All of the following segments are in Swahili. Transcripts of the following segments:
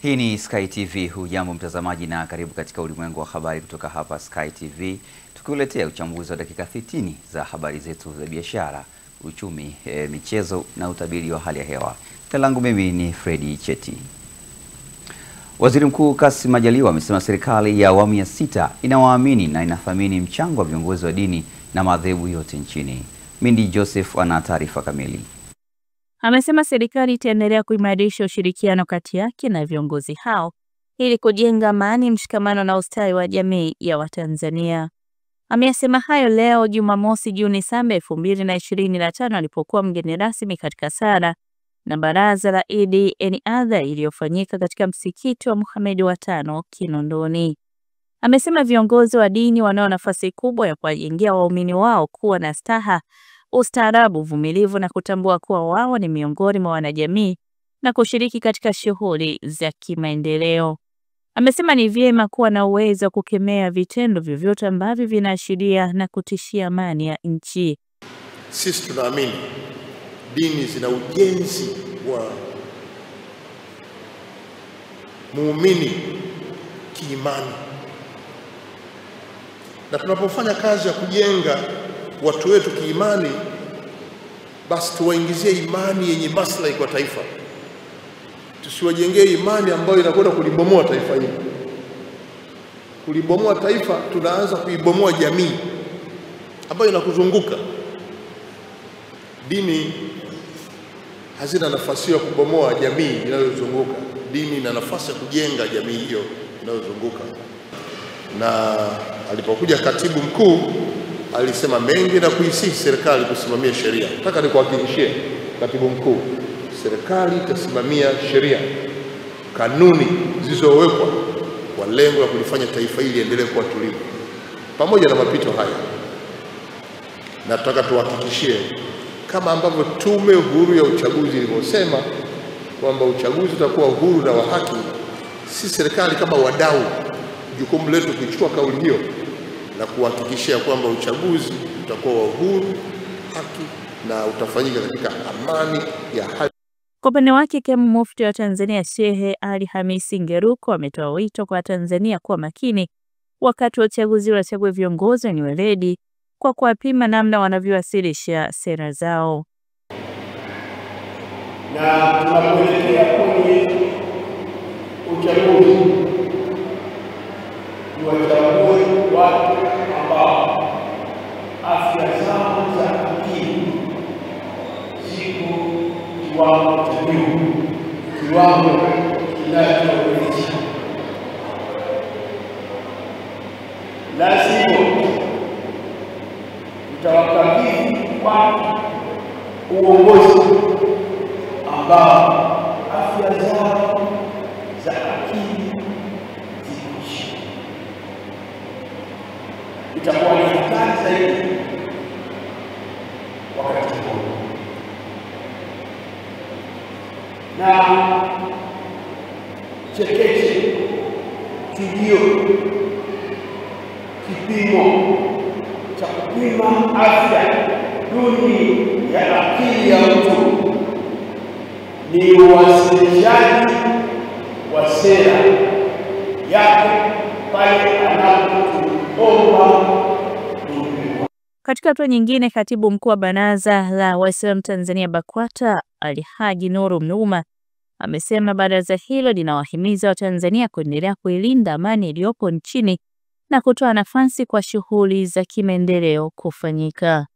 Hii ni Sky TV. Hujambo mtazamaji na karibu katika ulimwengu wa habari kutoka hapa Sky TV. Tukuletea uchambuzi wa dakika 30 za habari zetu za biashara, uchumi, michezo na utabiri wa hali ya hewa. Jina langu mimi ni Freddy Cheti. Waziri Mkuu Kassim Majaliwa amesema serikali ya awamu ya 6 inawaamini na inathamini mchango wa viongozi wa dini na madhehebu yote nchini. Mindi Joseph ana taarifa kamili. Amesema serikali itaendelea kuimarisha ushirikiano kati yake na viongozi hao ili kujenga amani, mshikamano na ustawi wa jamii ya Watanzania. Amesema hayo leo Jumamosi Juni 7, 2025 alipokuwa mgeni rasmi katika sala na baraza la Eid al-Adha iliyofanyika katika msikiti wa Mohamed wa 5 Kinondoni. Amesema viongozi wa dini wanao nafasi kubwa ya kuwajengea waumini wao kuwa na staha, ustaarabu, uvumilivu na kutambua kuwa wao ni miongoni mwa wanajamii na kushiriki katika shughuli za kimaendeleo. Amesema ni vyema kuwa na uwezo wa kukemea vitendo vyovyote ambavyo vinaashiria na kutishia amani ya nchi. Sisi tunaamini dini zina ujenzi wa muumini kiimani, na tunapofanya kazi ya kujenga watu wetu kiimani, basi tuwaingizie imani yenye maslahi kwa taifa. Tusiwajengee imani ambayo inakwenda kulibomoa taifa hili. Kulibomoa taifa, tunaanza kuibomoa jamii ambayo inakuzunguka. Dini hazina nafasi ya kubomoa jamii inayozunguka. Dini ina nafasi ya kujenga jamii hiyo inayozunguka. Na alipokuja katibu mkuu alisema mengi na kuisihi serikali kusimamia sheria. Nataka nikuhakikishie katibu mkuu, serikali itasimamia sheria, kanuni zilizowekwa kwa lengo la kulifanya taifa hili liendelee kuwa tulivu. Pamoja na mapito haya, nataka tuhakikishie kama ambavyo Tume Huru ya Uchaguzi ilivyosema kwamba uchaguzi utakuwa huru na wa haki, si serikali kama wadau, jukumu letu kuchukua kauli hiyo na kuhakikishia kwamba uchaguzi utakuwa wa huru, haki na utafanyika katika amani ya hali. Kwa upande wake, kaimu mufti wa Tanzania Sheikh Ali Hamisi Ngeruko ametoa wito kwa Tanzania kuwa makini wakati wa uchaguzi, wachague viongozi wenye weledi kwa kuwapima namna wanavyowasilisha sera zao. Na tunapoelekea kwenye uchaguzi, tuwachague watu ambao afya zao za akili ziko kiwango cha juu, kiwango kinachoridhisha. Lazima tutawakabidhi watu uongozi ambao afya zao za akili ziko chini. Itakuwa ni hatari zaidi wakati huu. Na chekeche kilio kipimo cha kupima afya duni ya akili ya mtu ni uwasilishaji wa sera yake pale anapoomba. Katika hatua nyingine, katibu mkuu wa Baraza la Waislamu Tanzania BAKWATA Alhaji Nuru Mnuma amesema baraza hilo linawahimiza Watanzania kuendelea kuilinda amani iliyopo nchini na kutoa nafasi kwa shughuli za kimaendeleo kufanyika.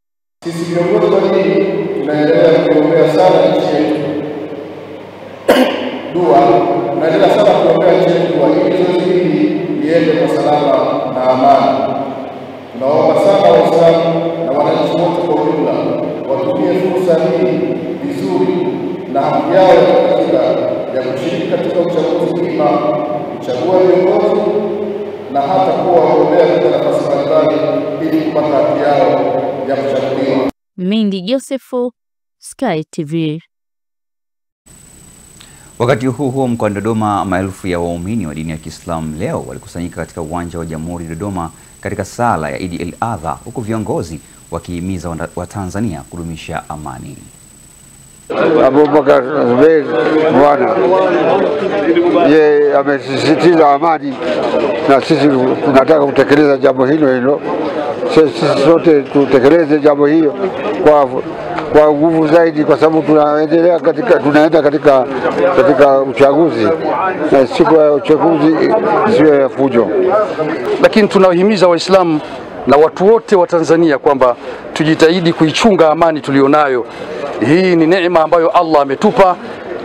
Sisi viongozi wa dini tunaendelea kuombea sana nchi yetu. Tunaendelea sana kuombea nchi yetu ili zoezi hili liende kwa salama na amani. Tunaomba sana Waislamu na wananchi wote kwa ujumla watumie fursa hii vizuri na haki yao ya kikatiba ya kushiriki katika uchaguzi mzima, kuchagua viongozi na hata kuwa wagombea katika nafasi mbalimbali ili kupata haki yao ya kuchaguliwa. Mindi Joseph, Sky TV. Wakati huo mkoani Dodoma, maelfu ya waumini wa dini ya Kiislamu leo walikusanyika katika uwanja wa Jamhuri Dodoma katika sala ya Eid al-Adha, huku viongozi wakihimiza Watanzania kudumisha amani. Abubakar Zubeir Bwana, yeye amesisitiza amani na sisi tunataka kutekeleza jambo hilo. Sisi sote tutekeleze jambo hiyo kwa nguvu zaidi, kwa sababu tunaenda katika uchaguzi, na siku ya uchaguzi sio ya fujo. Lakini tunawahimiza Waislamu na watu wote wa Tanzania kwamba tujitahidi kuichunga amani tulionayo. Hii ni neema ambayo Allah ametupa.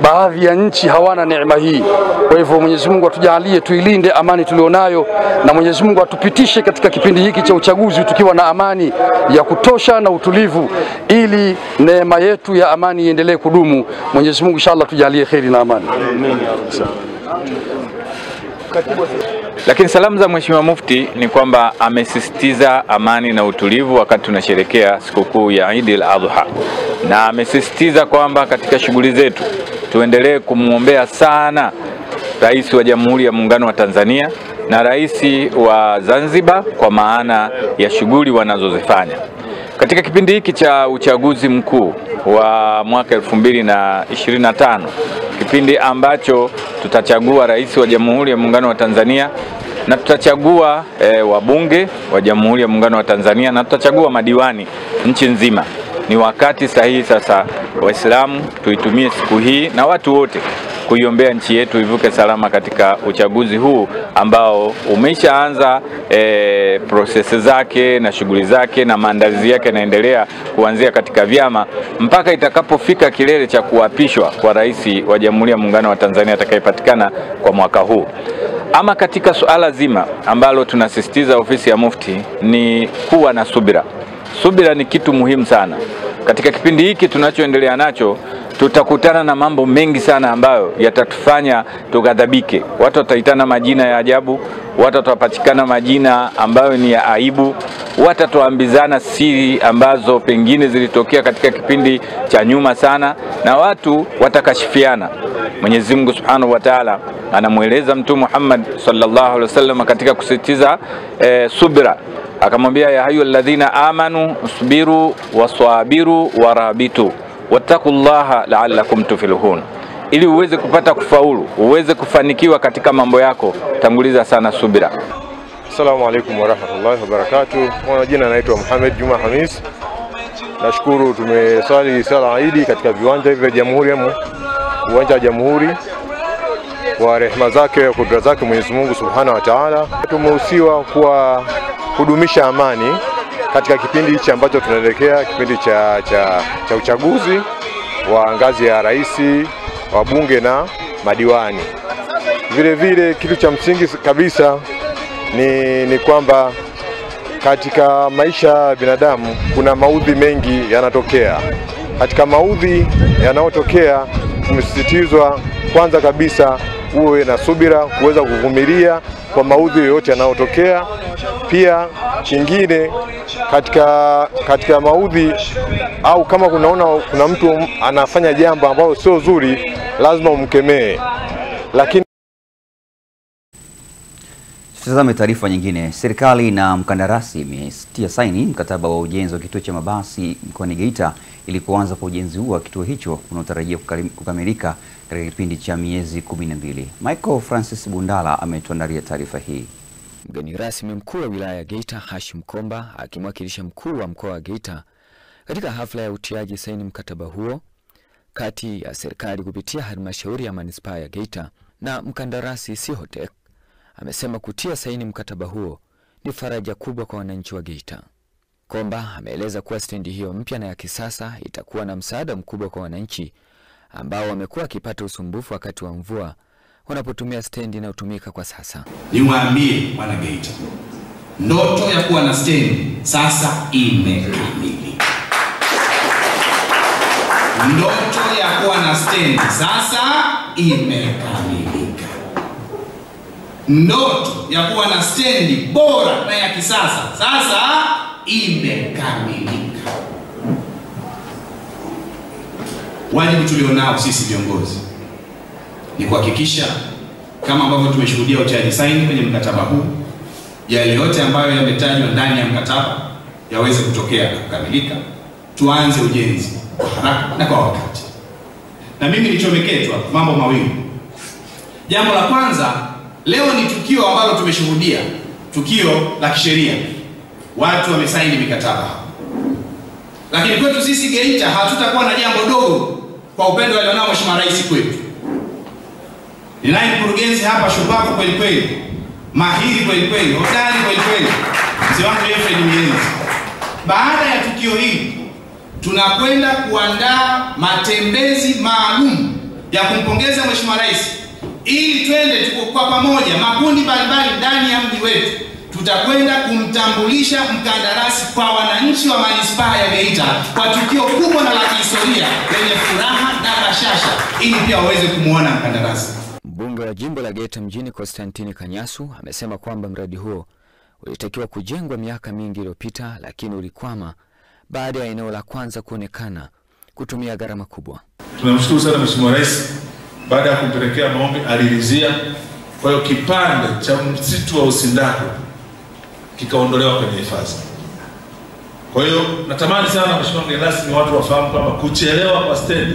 Baadhi ya nchi hawana neema hii. Kwa hivyo Mwenyezi Mungu atujalie tuilinde amani tulionayo, na Mwenyezi Mungu atupitishe katika kipindi hiki cha uchaguzi tukiwa na amani ya kutosha na utulivu, ili neema yetu ya amani iendelee kudumu. Mwenyezi Mungu inshallah tujalie kheri na amani. Lakini salamu za Mheshimiwa Mufti ni kwamba amesisitiza amani na utulivu wakati tunasherehekea sikukuu ya Eid al-Adha, na amesisitiza kwamba katika shughuli zetu tuendelee kumuombea sana Rais wa Jamhuri ya Muungano wa Tanzania na Rais wa Zanzibar kwa maana ya shughuli wanazozifanya. Katika kipindi hiki cha uchaguzi mkuu wa mwaka 2025, kipindi ambacho tutachagua Rais wa Jamhuri ya Muungano wa Tanzania na tutachagua wabunge wa Jamhuri ya Muungano wa Tanzania na tutachagua madiwani nchi nzima, ni wakati sahihi sasa Waislamu tuitumie siku hii na watu wote kuiombea nchi yetu ivuke salama katika uchaguzi huu ambao umeshaanza prosesi zake na shughuli zake na maandalizi yake yanaendelea kuanzia katika vyama mpaka itakapofika kilele cha kuapishwa kwa Rais wa Jamhuri ya Muungano wa Tanzania atakayepatikana kwa mwaka huu. Ama katika suala zima ambalo tunasisitiza ofisi ya Mufti ni kuwa na subira. Subira ni kitu muhimu sana. Katika kipindi hiki tunachoendelea nacho tutakutana na mambo mengi sana ambayo yatatufanya tughadhabike. Watu wataitana majina ya ajabu, watu watapatikana majina ambayo ni ya aibu, watu wataambizana siri ambazo pengine zilitokea katika kipindi cha nyuma sana, na watu watakashifiana. Mwenyezi Mungu Subhanahu wa Ta'ala anamueleza Mtume Muhammad sallallahu alaihi wasallam katika kusisitiza subira, akamwambia ya ayyuhalladhina amanu usbiru waswabiru warabitu wattaqullaha la'allakum tuflihun. Ili uweze kupata kufaulu, uweze kufanikiwa katika mambo yako, tanguliza sana subira. Assalamu alaikum warahmatullahi wabarakatuh. Kwa jina naitwa Muhammad Juma Hamis. Nashukuru tumeswali sala Eid katika viwanja hivi vya Jamhuri, uwanja wa Jamhuri. Kwa rehema zake na kudra zake Mwenyezi Mungu Subhanahu wa Ta'ala, tumehusiwa kwa kudumisha amani katika kipindi hichi ambacho tunaelekea, kipindi cha uchaguzi wa ngazi ya rais, wabunge na madiwani. Vile vile kitu cha msingi kabisa ni kwamba katika maisha ya binadamu kuna maudhi mengi yanatokea. Katika maudhi yanayotokea tumesisitizwa kwanza kabisa uwe na subira, kuweza kuvumilia kwa maudhi yote yanayotokea. Pia kingine katika maudhi, au kama kuna mtu anafanya jambo ambalo sio zuri, lazima umkemee. Lakini tutazame taarifa nyingine. Serikali na mkandarasi imetia saini mkataba wa ujenzi wa kituo cha mabasi mkoani Geita ili kuanza kwa ujenzi huo wa kituo hicho unaotarajiwa kukamilika katika kipindi cha miezi 12. Michael Francis Bundala ametuandalia taarifa hii. Mgeni rasmi mkuu wa wilaya ya Geita Hashim Komba akimwakilisha mkuu wa mkoa wa Geita katika hafla ya utiaji saini mkataba huo kati ya serikali kupitia halmashauri ya manispaa ya Geita na mkandarasi Sihotech, amesema kutia saini mkataba huo ni faraja kubwa kwa wananchi wa Geita. Komba ameeleza kuwa stendi hiyo mpya na ya kisasa itakuwa na msaada mkubwa kwa wananchi ambao wamekuwa wakipata usumbufu wakati wa mvua wanapotumia stendi inayotumika kwa sasa. Niwaambie wana Geita, ndoto ya kuwa na stendi sasa imekamilika. Ndoto ya kuwa na stendi sasa imekamilika. Ndoto ya kuwa na stendi bora na ya kisasa sasa imekamilika. Wajibu tulionao sisi viongozi ni kuhakikisha kama ambavyo tumeshuhudia utiaji saini kwenye mkataba huu, yale yote ambayo yametajwa ndani ya mkataba yaweze kutokea na kukamilika. Tuanze ujenzi kwa haraka na kwa wakati. na mimi nilichomeketwa mambo mawili. Jambo la kwanza, leo ni tukio ambalo tumeshuhudia, tukio la kisheria. Watu wamesaini mikataba. Lakini kwetu sisi Geita hatutakuwa na jambo dogo kwa upendo alionao Mheshimiwa Rais kwetu. Ninaye mkurugenzi hapa shupavu kweli kweli, mahiri kweli kweli, hodari kweli kweli, mzee wangu Alfred Mienzi. Baada ya tukio hili tunakwenda kuandaa matembezi maalum ya kumpongeza Mheshimiwa Rais, ili twende tuko kwa pamoja makundi mbalimbali ndani ya mji wetu. Tutakwenda kumtambulisha mkandarasi kwa wananchi wa manispaa ya Geita kwa tukio kubwa na la kihistoria lenye furaha na bashasha, ili pia waweze kumuona mkandarasi. Mbunge wa jimbo la Geita mjini Konstantini Kanyasu amesema kwamba mradi huo ulitakiwa kujengwa miaka mingi iliyopita, lakini ulikwama baada ya eneo la kwanza kuonekana kutumia gharama kubwa. Tunamshukuru sana Mheshimiwa Rais, baada ya kumpelekea maombi aliridhia. Kwa hiyo kipande cha msitu wa Usindako kikaondolewa kwenye hifadhi. Kwa hiyo natamani sana Mheshimiwa mgeni rasmi watu wafahamu kwamba kuchelewa kwa stendi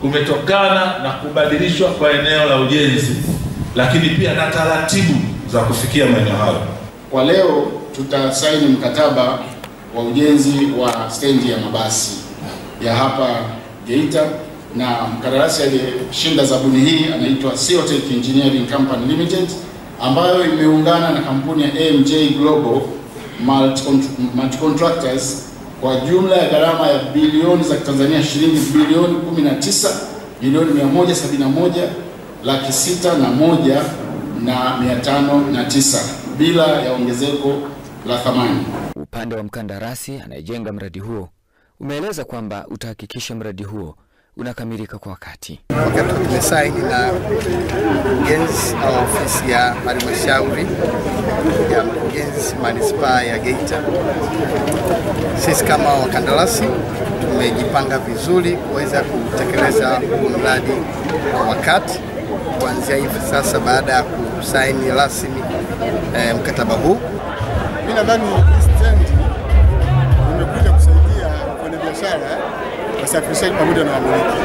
kumetokana na kubadilishwa kwa eneo la ujenzi, lakini pia na taratibu za kufikia maeneo hayo. Kwa leo tutasaini mkataba wa ujenzi wa stendi ya mabasi ya hapa Geita, na mkandarasi aliyeshinda zabuni hii anaitwa Seotech Engineering Company Limited, ambayo imeungana na kampuni ya AMJ Global Multi Contractors kwa jumla ya gharama ya bilioni za Tanzania shilingi bilioni 19 milioni 171,601,509 bila ya ongezeko la thamani. Upande wa mkandarasi anayejenga mradi huo umeeleza kwamba utahakikisha mradi huo unakamilika kwa wakati. Wakati tumesaini na mkurugenzi au ofisi ya halmashauri ya mkurugenzi manispaa ya Geita, sisi kama wakandarasi tumejipanga vizuri kuweza kutekeleza mradi kwa wakati. Kuanzia hivi sasa, baada ya kusaini rasmi mkataba huu, mimi nadhani stendi imekuja kusaidia kwenye biashara wasafirishaji pamoja na wamiliki,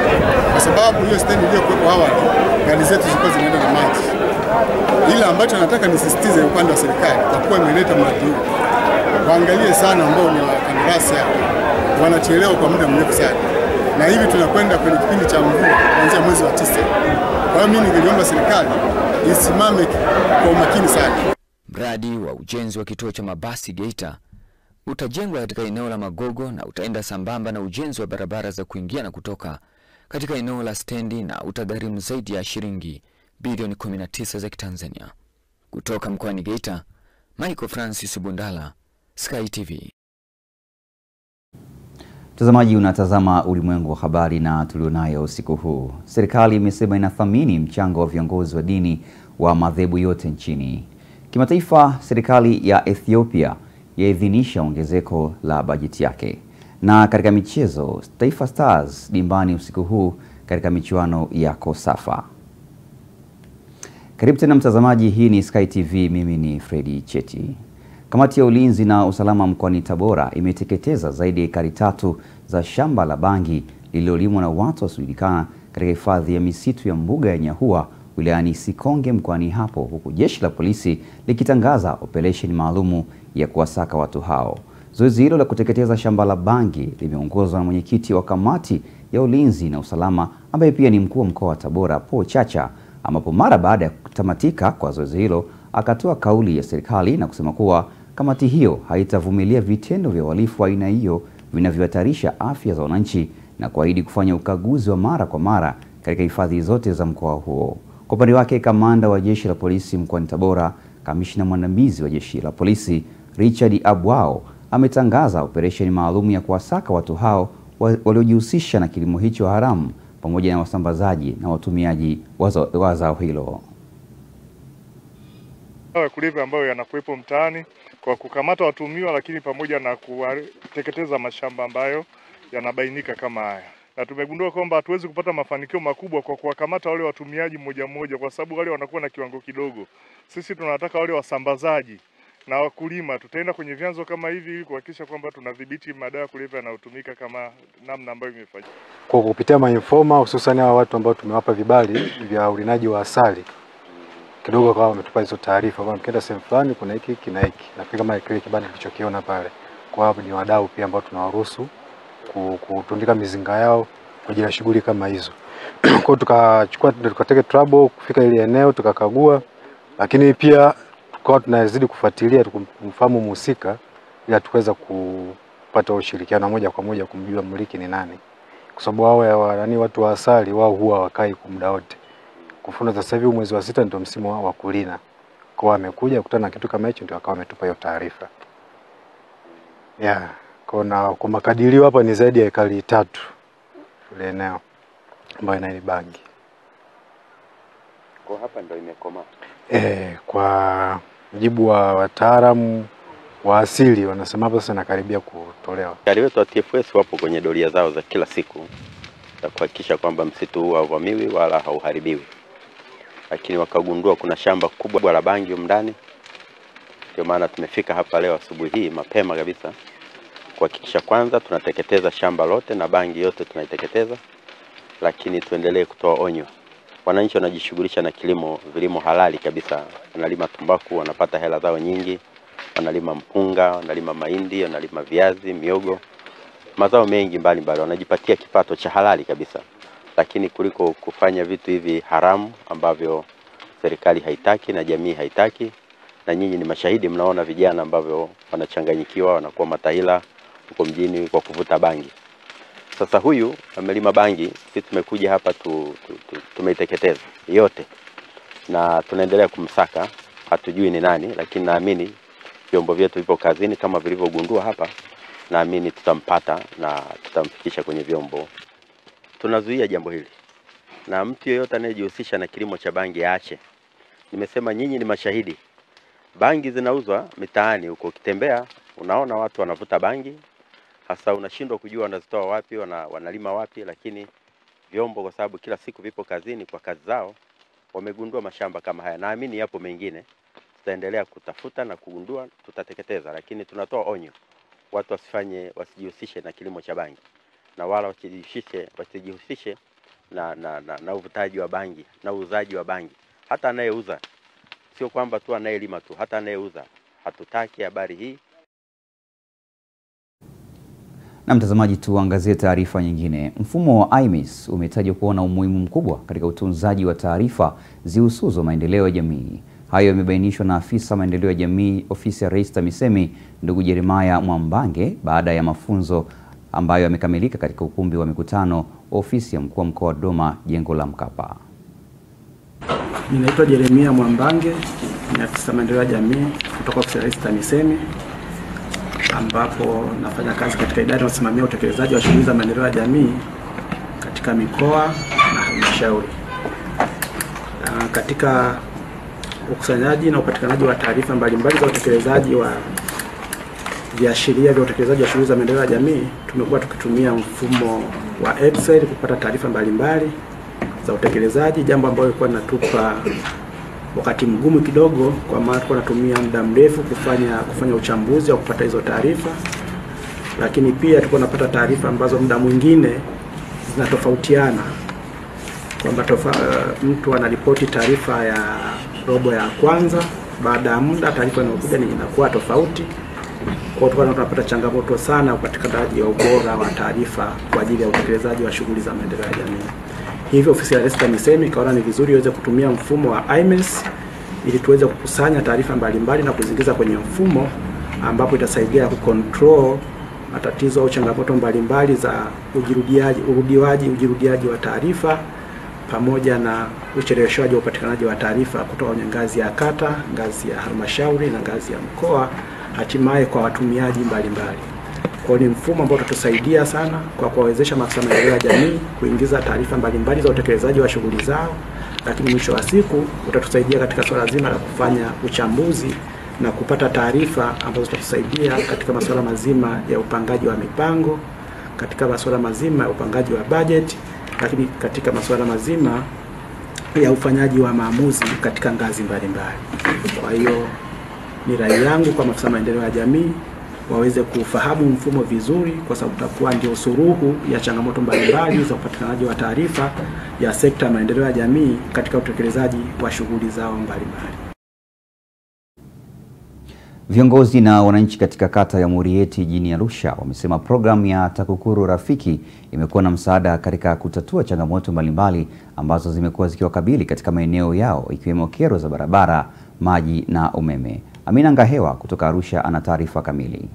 kwa sababu hiyo stendi iliyokuwepo awali gari zetu zilikuwa zinaenda na maji. Ila ambacho nataka nisisitize upande wa serikali, kwa kuwa imeleta mradi huu, waangalie sana ambao ni wakandarasi wanachelewa kwa muda mrefu sana, na hivi tunakwenda kwenye kipindi cha mvua kuanzia mwezi wa 9. Kwa hiyo mimi ningeliomba serikali isimame kwa umakini sana. Mradi wa ujenzi wa kituo cha mabasi Geita utajengwa katika eneo la Magogo na utaenda sambamba na ujenzi wa barabara za kuingia na kutoka katika eneo la stendi, na utagharimu zaidi ya shilingi bilioni 19 za Kitanzania. Kutoka mkoani Geita, Michael Francis Bundala, Sky TV. Mtazamaji, unatazama Ulimwengu wa Habari na tulionayo usiku huu. Serikali imesema inathamini mchango wa viongozi wa dini wa madhehebu yote nchini. Kimataifa, serikali ya Ethiopia yaidhinisha ongezeko la bajeti yake. Na katika michezo, Taifa Stars dimbani usiku huu katika michuano ya Kosafa. Karibu tena mtazamaji, hii ni Sky TV, mimi ni Fredi Cheti. Kamati ya ulinzi na usalama mkoani Tabora imeteketeza zaidi ya ekari 3 za shamba la bangi lililolimwa na watu wasiojulikana katika hifadhi ya misitu ya mbuga ya Nyahua wilayani Sikonge mkoani hapo, huku jeshi la polisi likitangaza operesheni maalumu ya kuwasaka watu hao. Zoezi hilo la kuteketeza shamba la bangi limeongozwa na mwenyekiti wa kamati ya ulinzi na usalama ambaye pia ni mkuu wa mkoa wa Tabora, Paul Chacha, ambapo mara baada ya kutamatika kwa zoezi hilo akatoa kauli ya serikali na kusema kuwa kamati hiyo haitavumilia vitendo vya uhalifu wa aina hiyo vinavyohatarisha afya za wananchi, na kuahidi kufanya ukaguzi wa mara kwa mara katika hifadhi zote za mkoa huo. Kwa upande wake, kamanda wa jeshi la polisi mkoani Tabora, kamishna mwandamizi wa jeshi la polisi Richard Abwao, ametangaza operesheni maalum ya kuwasaka watu hao waliojihusisha na kilimo hicho haramu pamoja na wasambazaji na watumiaji wa zao hilo. Kulevya ambayo yanakuwepo mtaani kwa kukamata watumiwa, lakini pamoja na kuteketeza mashamba ambayo yanabainika kama haya. Na tumegundua kwamba hatuwezi kupata mafanikio makubwa kwa kuwakamata wale watumiaji mmoja mmoja, kwa sababu wale wanakuwa na kiwango kidogo. Sisi tunataka wale wasambazaji na wakulima. Tutaenda kwenye vyanzo kama hivi ili kuhakikisha kwamba tunadhibiti madawa ya kulevya yanayotumika kama namna ambayo imefanyika. Kwa kupitia mainforma, hususan hawa watu ambao tumewapa vibali vya urinaji wa asali, kidogo kwa wametupa hizo taarifa kwamba mkienda sehemu fulani kuna hiki na hiki, na pia kama kile kibanda kilichokiona pale. Kwa hapo ni wadau pia ambao tunawaruhusu kutundika mizinga yao kwa ajili ya shughuli kama hizo. Kwa tukateke trouble kufika ile eneo tukakagua, lakini pia tukawa tunazidi kufuatilia kumfahamu mhusika ili tuweza kupata ushirikiano moja kwa moja kumjua mmiliki ni nani. Kwa sababu watu wa asali wao huwa wakai kwa muda wote. Kwa mfano sasa hivi mwezi wa 6 ndio msimu wa kulina. Kwa amekuja kukutana na kitu kama hicho ndio akawa ametupa hiyo taarifa. Kwa makadirio hapa ni zaidi ya ekari 3 ile eneo ambayo ni bangi. Kwa hapa ndio imekoma. Kwa mujibu wa wataalamu wa asili wanasema hapa sasa nakaribia kutolewa. Askari wetu wa TFS wapo kwenye doria zao za kila siku za kuhakikisha kwamba msitu huu hauvamiwi wala hauharibiwi. Lakini wakagundua kuna shamba kubwa la bangi ndani. Ndio maana tumefika hapa leo asubuhi hii mapema kabisa kuhakikisha kwanza tunateketeza shamba lote na bangi yote tunaiteketeza, lakini tuendelee kutoa onyo. Wananchi wanajishughulisha na vilimo halali kabisa. Wanalima tumbaku, wanapata hela zao nyingi. Wanalima mpunga, wanalima mahindi, wanalima viazi, miogo. Mazao mengi mbalimbali wanajipatia kipato cha halali kabisa. Lakini kuliko kufanya vitu hivi haramu ambavyo serikali haitaki na jamii haitaki, na nyinyi ni mashahidi, mnaona vijana ambavyo wanachanganyikiwa, wanakuwa matahila huko mjini kwa kuvuta bangi. Sasa huyu amelima bangi, sisi tumekuja hapa tumeiteketeza yote. Na tunaendelea kumsaka, hatujui ni nani, lakini naamini vyombo vyetu vipo kazini kama vilivyogundua hapa. Naamini tutampata na tutamfikisha kwenye vyombo. Tunazuia jambo hili. Na mtu yeyote anayejihusisha na kilimo cha bangi aache. Nimesema nyinyi ni mashahidi. Bangi zinauzwa mitaani huko, ukitembea unaona watu wanavuta bangi. Hasa unashindwa kujua wanazitoa wapi, wanalima wapi, lakini vyombo kwa sababu kila siku vipo kazini kwa kazi zao, wamegundua mashamba kama haya. Naamini yapo mengine. Tutaendelea kutafuta na kugundua, tutateketeza, lakini tunatoa onyo. Watu wasijihusishe na kilimo cha bangi. Na wala wasijihusishe na uvutaji wa bangi, na uuzaji wa bangi. Hata anayeuza, sio kwamba tu anayelima tu, hata anayeuza. Hatutaki habari hii. Na mtazamaji, tuangazie taarifa nyingine. Mfumo wa IMIS umetajwa kuwa na umuhimu mkubwa katika utunzaji wa taarifa zihusuzo maendeleo ya jamii. Hayo yamebainishwa na afisa maendeleo ya jamii ofisi ya Rais TAMISEMI ndugu Jeremiah Mwambange baada ya mafunzo ambayo yamekamilika katika ukumbi wa mikutano ofisi ya mkuu wa mkoa wa Dodoma, jengo la Mkapa. Ninaitwa Jeremiah Mwambange, ni afisa maendeleo ya jamii kutoka ofisi ya Rais TAMISEMI, ambapo nafanya kazi katika idara ya usimamizi wa utekelezaji wa shughuli za maendeleo ya jamii katika mikoa na halmashauri. Katika ukusanyaji na upatikanaji wa taarifa mbalimbali za utekelezaji wa viashiria vya utekelezaji wa shughuli za maendeleo ya jamii, tumekuwa tukitumia mfumo wa Excel kupata taarifa mbalimbali za utekelezaji, jambo ambalo lilikuwa linatupa wakati mgumu kidogo, kwa maana tulikuwa tunatumia muda mrefu kufanya uchambuzi wa kupata hizo taarifa. Lakini pia tulikuwa tunapata taarifa ambazo muda mwingine zinatofautiana, kwamba mtu anaripoti taarifa ya robo ya kwanza, baada ya muda taarifa inayokuja inakuwa tofauti. Kwa hiyo tunapata changamoto sana upatikanaji wa ubora wa taarifa kwa ajili ya utekelezaji wa shughuli za maendeleo ya jamii. Hivyo ofisi ya Rais TAMISEMI ikaona ni vizuri iweze kutumia mfumo wa IMIS ili tuweze kukusanya taarifa mbalimbali na kuzingiza kwenye mfumo, ambapo itasaidia kucontrol matatizo au changamoto mbalimbali za ujirudiaji wa taarifa, pamoja na ucheleweshaji wa upatikanaji wa taarifa kutoka kwenye ngazi ya kata, ngazi ya halmashauri na ngazi ya mkoa, hatimaye kwa watumiaji mbalimbali. Kwa ni mfumo ambao utatusaidia sana kwa kuwawezesha maafisa maendeleo ya jamii kuingiza taarifa mbalimbali za utekelezaji wa shughuli zao, lakini mwisho wa siku utatusaidia katika swala zima la kufanya uchambuzi na kupata taarifa ambazo zitatusaidia katika masuala mazima ya upangaji wa mipango, katika masuala mazima ya upangaji wa budget, lakini katika masuala mazima ya ufanyaji wa maamuzi katika ngazi mbalimbali. Kwa hiyo Ni rai yangu kwa maafisa maendeleo ya jamii waweze kufahamu mfumo vizuri, kwa sababu utakuwa ndio suluhu ya changamoto mbalimbali za upatikanaji wa taarifa ya sekta ya maendeleo ya jamii katika utekelezaji wa shughuli zao mbalimbali. Viongozi na wananchi katika kata ya Murieti jijini Arusha wamesema programu ya TAKUKURU Rafiki imekuwa na msaada katika kutatua changamoto mbalimbali ambazo zimekuwa zikiwakabili katika maeneo yao, ikiwemo kero za barabara, maji na umeme. Amina Ngahewa kutoka Arusha ana taarifa kamili.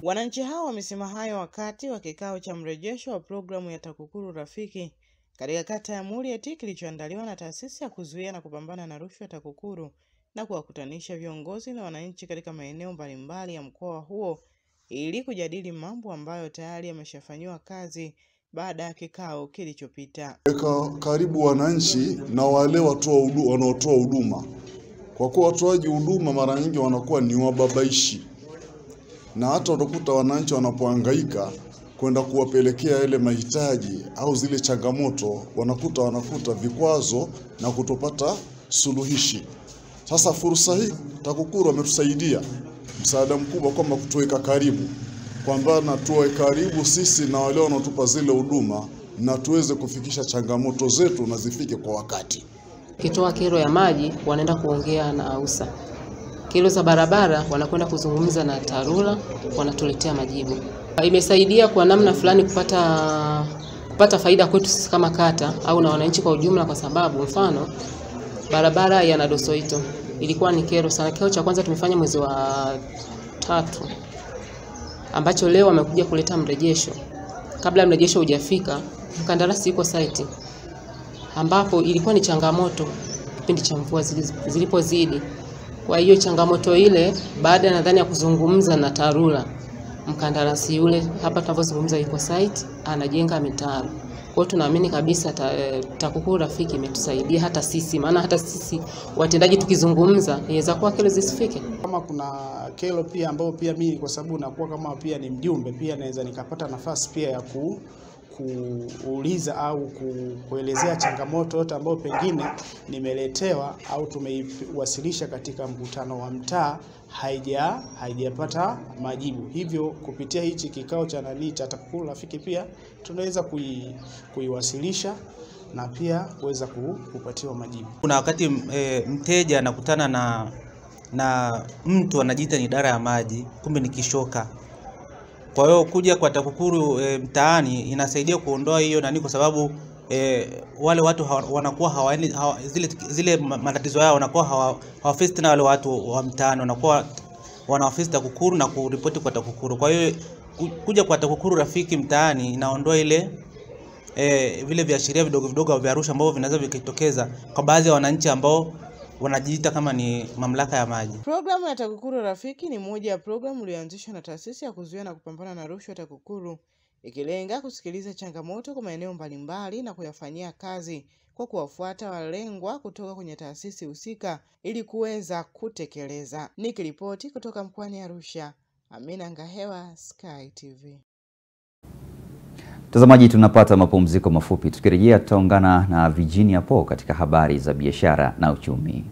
Wananchi hao wamesema hayo wakati wa kikao cha mrejesho wa programu ya TAKUKURU Rafiki katika kata ya Murieti kilichoandaliwa na taasisi ya kuzuia na kupambana na rushwa TAKUKURU na kuwakutanisha viongozi na wananchi katika maeneo mbalimbali ya mkoa huo ili kujadili mambo ambayo tayari yameshafanywa kazi baada ya kikao kilichopita. Karibu wananchi na wale wanaotoa huduma. Kwa kuwa watoaji huduma mara nyingi wanakuwa ni wababaishi. Na hata utakuta wananchi wanapohangaika kwenda kuwapelekea ile mahitaji au zile changamoto, wanakuta vikwazo na kutopata suluhishi. Sasa fursa hii TAKUKURU ametusaidia msaada mkubwa kwamba kutuweka karibu, kwamba na tuwe karibu sisi na wale wanaotupa zile huduma na tuweze kufikisha changamoto zetu na zifike kwa wakati. Kitoa kero ya maji wanaenda kuongea na AUSA. Kero za barabara wanakwenda kuzungumza na TARURA, wanatuletea majibu. Imesaidia kwa namna fulani kupata faida kwetu sisi kama kata au na wananchi kwa ujumla, kwa sababu mfano barabara ya Nadosoito ilikuwa ni kero sana. Kero cha kwanza tumefanya mwezi wa 3, ambacho leo wamekuja kuleta mrejesho. Kabla mrejesho hujafika, mkandarasi yuko site, ambapo ilikuwa ni changamoto kipindi cha mvua zilipozidi. Kwa hiyo changamoto ile, baada nadhani ya kuzungumza na TARURA, mkandarasi yule hapa tunavyozungumza yuko site anajenga mitaro. Kwa hiyo tunaamini kabisa TAKUKURU Rafiki imetusaidia hata sisi, maana hata sisi watendaji tukizungumza inaweza kuwa kero zisifike. Kama kuna kero pia ambao pia mimi kwa sababu nakuwa kama pia ni mjumbe, pia naweza nikapata nafasi pia ya kuuliza au kuelezea changamoto yote ambayo pengine nimeletewa au tumeiwasilisha katika mkutano wa mtaa haijapata majibu. Hivyo kupitia hichi kikao cha cha TAKUKURU Rafiki pia tunaweza kuiwasilisha na pia kuweza kupatiwa majibu. Kuna wakati mteja anakutana na mtu anajiita ni idara ya maji, kumbe ni kishoka. Kwa hiyo kuja kwa TAKUKURU mtaani inasaidia kuondoa hiyo kwa sababu wale watu wanakuwa zile matatizo yao wanakuwa hawafesi tena wale watu wa mtaani, wanakuwa wanawafesi TAKUKURU na kuripoti kwa TAKUKURU. Kwa hiyo kuja kwa TAKUKURU Rafiki mtaani inaondoa ile vile viashiria vidogo vidogo vya rushwa ambavyo vinaweza vikitokeza kwa baadhi ya wananchi ambao wanajiita kama ni mamlaka ya maji. Programu ya TAKUKURU Rafiki ni moja ya programu iliyoanzishwa na taasisi ya kuzuia na kupambana na rushwa TAKUKURU, ikilenga kusikiliza changamoto kwa maeneo mbalimbali na kuyafanyia kazi kwa kuwafuata walengwa kutoka kwenye taasisi husika ili kuweza kutekeleza. Nikiripoti kutoka mkoani Arusha, Amina Ngahewa, Sky TV. Mtazamaji, tunapata mapumziko mafupi. Tukirejea tutaungana na Virginia Po katika habari za biashara na uchumi.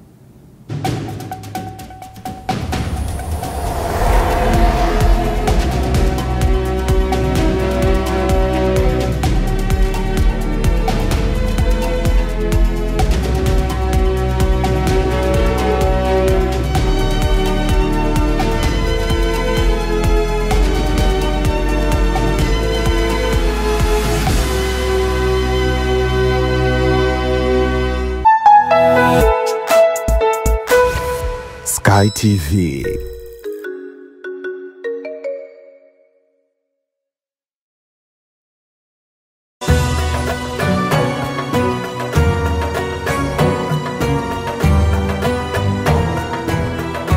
Sky TV.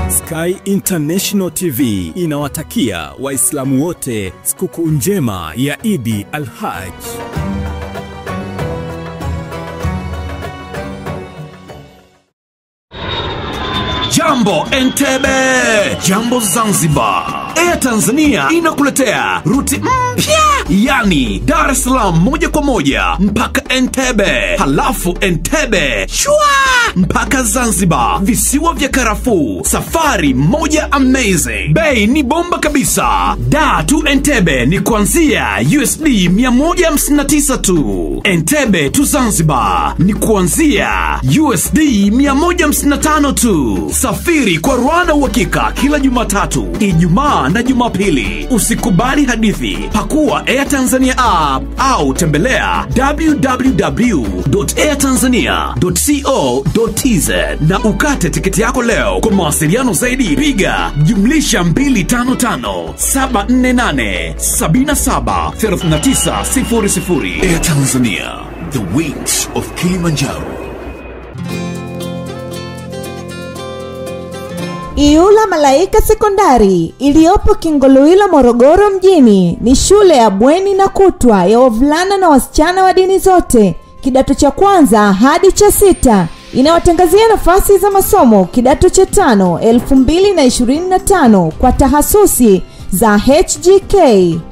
Sky International TV inawatakia Waislamu wote sikukuu njema ya Eid al-Hajj. Jambo Entebbe, Jambo Zanzibar. Air Tanzania inakuletea ruti mpya, yani Dar es Salaam moja kwa moja mpaka Entebbe, halafu Entebbe shwa mpaka Zanzibar, visiwa vya karafuu. Safari moja amazing, bei ni bomba kabisa. Dar to Entebbe ni kuanzia USD 159 tu. Entebbe to Zanzibar ni kuanzia USD 155 tu. Safiri kwa Rwanda uhakika kila Jumatatu, Ijumaa na Jumapili. Usikubali hadithi. Pakua Air Tanzania app au tembelea www.airtanzania.co.tz na ukate tiketi yako leo. Kwa mawasiliano zaidi piga +255 748 77 3900. Air Tanzania, the wings of Kilimanjaro. Iyula Malaika Sekondari iliyopo Kingoluila Morogoro mjini ni shule ya bweni na kutwa ya wavulana na wasichana wa dini zote, kidato cha kwanza hadi cha 6. Inawatangazia nafasi za masomo kidato cha 5 2025 kwa tahasusi za HGK,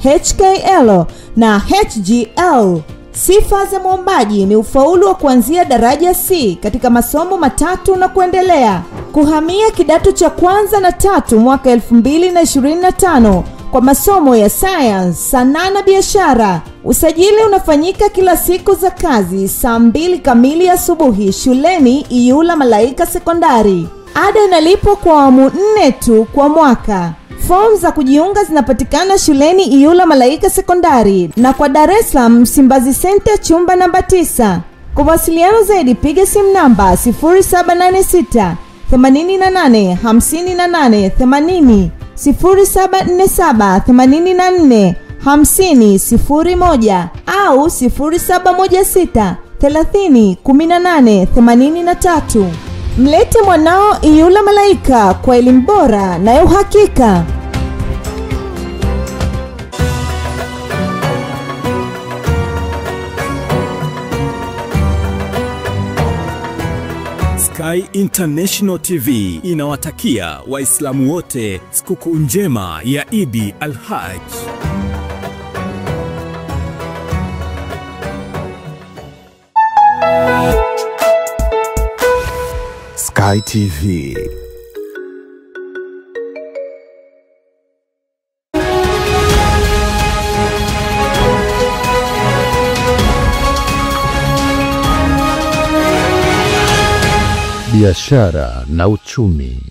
HKL na HGL. Sifa za mwombaji ni ufaulu wa kuanzia daraja C katika masomo matatu na kuendelea. Kuhamia kidato cha kwanza na 3 mwaka 2025 kwa masomo ya science, sanaa na biashara. Usajili unafanyika kila siku za kazi saa 2 kamili asubuhi shuleni Iyula Malaika Sekondari. Ada inalipwa kwa awamu 4 tu kwa mwaka. Form za kujiunga zinapatikana shuleni Iyula Malaika Sekondari na kwa Dar es Salaam Msimbazi Center chumba namba 9. Kwa mawasiliano zaidi piga simu namba 0786 88 58 80, 0747 84 50 01 au 0716 30 18 83. Mlete mwanao Iyula Malaika kwa elimu bora na ya uhakika. Sky International TV inawatakia Waislamu wote sikukuu njema ya Idi al-Hajj. Sky TV. Biashara na uchumi.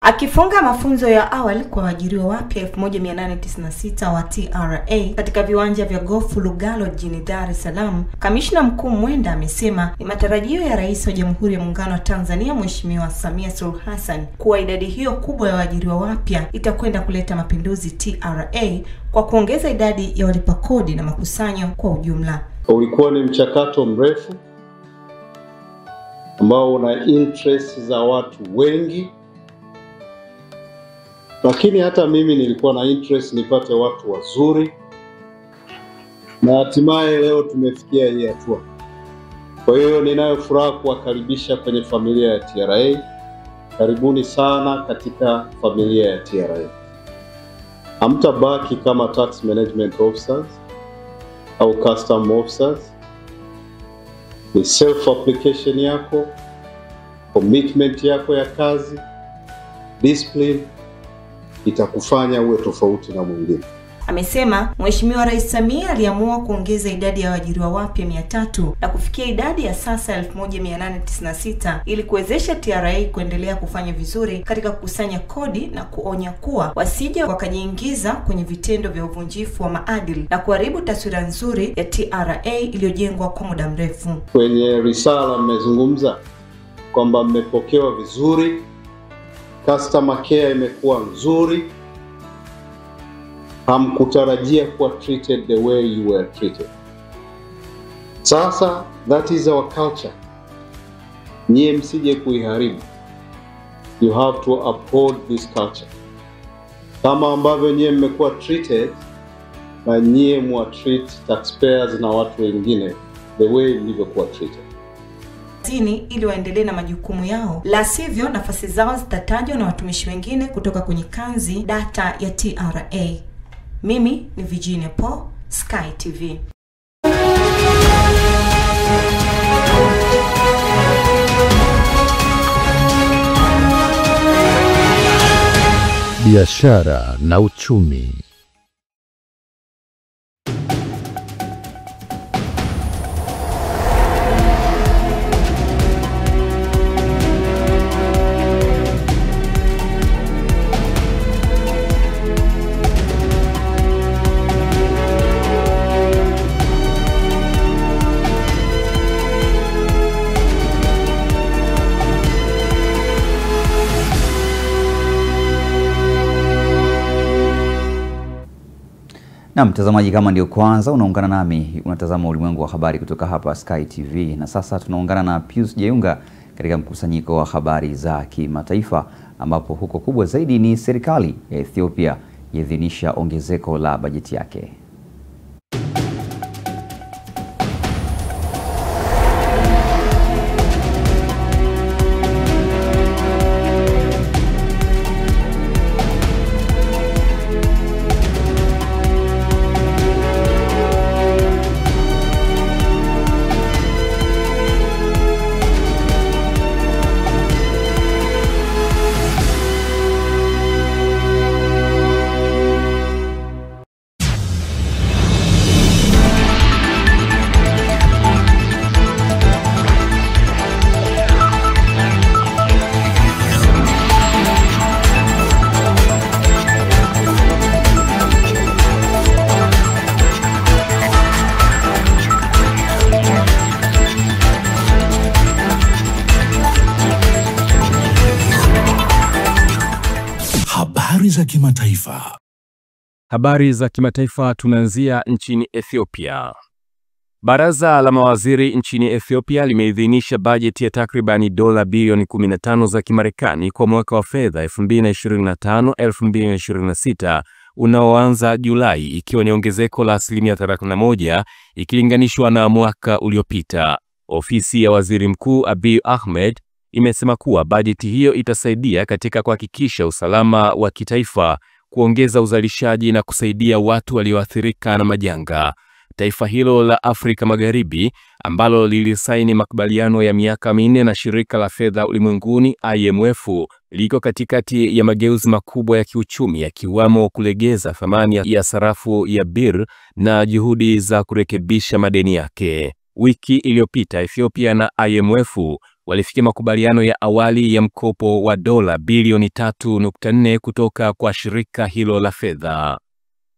Akifunga mafunzo ya awali kwa waajiriwa wapya 1896 wa TRA katika viwanja vya Gofu Lugalo jijini Dar es Salaam, Kamishna Mkuu Mwenda amesema ni matarajio ya Rais wa Jamhuri ya Muungano wa Tanzania Mheshimiwa Samia Suluhu Hassan kuwa idadi hiyo kubwa ya waajiriwa wapya itakwenda kuleta mapinduzi TRA kwa kuongeza idadi ya walipa kodi na makusanyo kwa ujumla. Ulikuwa ni mchakato mrefu ambao una interest za watu wengi, lakini hata mimi nilikuwa na interest nipate watu wazuri, na hatimaye leo tumefikia hii hatua. Kwa hiyo ninayo furaha kuwakaribisha kwenye familia ya TRA. Karibuni sana katika familia ya TRA. Hamtabaki kama tax management officers au custom officers. Ni self application yako, commitment yako ya kazi, discipline itakufanya uwe tofauti na mwingine. Amesema Mheshimiwa Rais Samia aliamua kuongeza idadi ya waajiriwa wapya 300 na kufikia idadi ya sasa 1896 ili kuwezesha TRA kuendelea kufanya vizuri katika kukusanya kodi na kuonya kuwa wasije wakajiingiza kwenye vitendo vya uvunjifu wa maadili na kuharibu taswira nzuri ya TRA iliyojengwa kwa muda mrefu. Kwenye risala mmezungumza kwamba mmepokewa vizuri, customer care imekuwa nzuri, hamkutarajia kuwa treated the way you were treated. Sasa that is our culture. Nyie msije kuiharibu. You have to uphold this culture. Kama ambavyo nyie mmekuwa treated, na nyie mwa treat taxpayers na watu wengine the way mlivyokuwa treated. kazini ili waendelee na majukumu yao, la sivyo nafasi zao zitatajwa na watumishi wengine kutoka kwenye kanzi data ya TRA. Mimi ni Virginia Paul, Sky TV. Biashara na uchumi. Na mtazamaji, kama ndio kwanza unaungana nami, unatazama Ulimwengu wa Habari kutoka hapa Sky TV, na sasa tunaungana na Pius Jayunga katika mkusanyiko wa habari za kimataifa, ambapo huko kubwa zaidi ni serikali ya Ethiopia yaidhinisha ongezeko la bajeti yake. Habari za kimataifa. Habari za kimataifa tunaanzia nchini Ethiopia. Baraza la mawaziri nchini Ethiopia limeidhinisha bajeti ya takribani dola bilioni 15 za Kimarekani kwa mwaka wa fedha 2025-2026 unaoanza Julai, ikiwa ni ongezeko la 31% ikilinganishwa na mwaka uliopita. Ofisi ya Waziri Mkuu Abiy Ahmed imesema kuwa bajeti hiyo itasaidia katika kuhakikisha usalama wa kitaifa, kuongeza uzalishaji na kusaidia watu walioathirika na majanga. Taifa hilo la Afrika Magharibi, ambalo lilisaini makubaliano ya miaka 4 na shirika la fedha ulimwenguni IMF, liko katikati ya mageuzi makubwa ya kiuchumi, yakiwamo kulegeza thamani ya sarafu ya birr na juhudi za kurekebisha madeni yake. Wiki iliyopita Ethiopia na IMF walifikia makubaliano ya awali ya mkopo wa dola bilioni 3.4 kutoka kwa shirika hilo la fedha.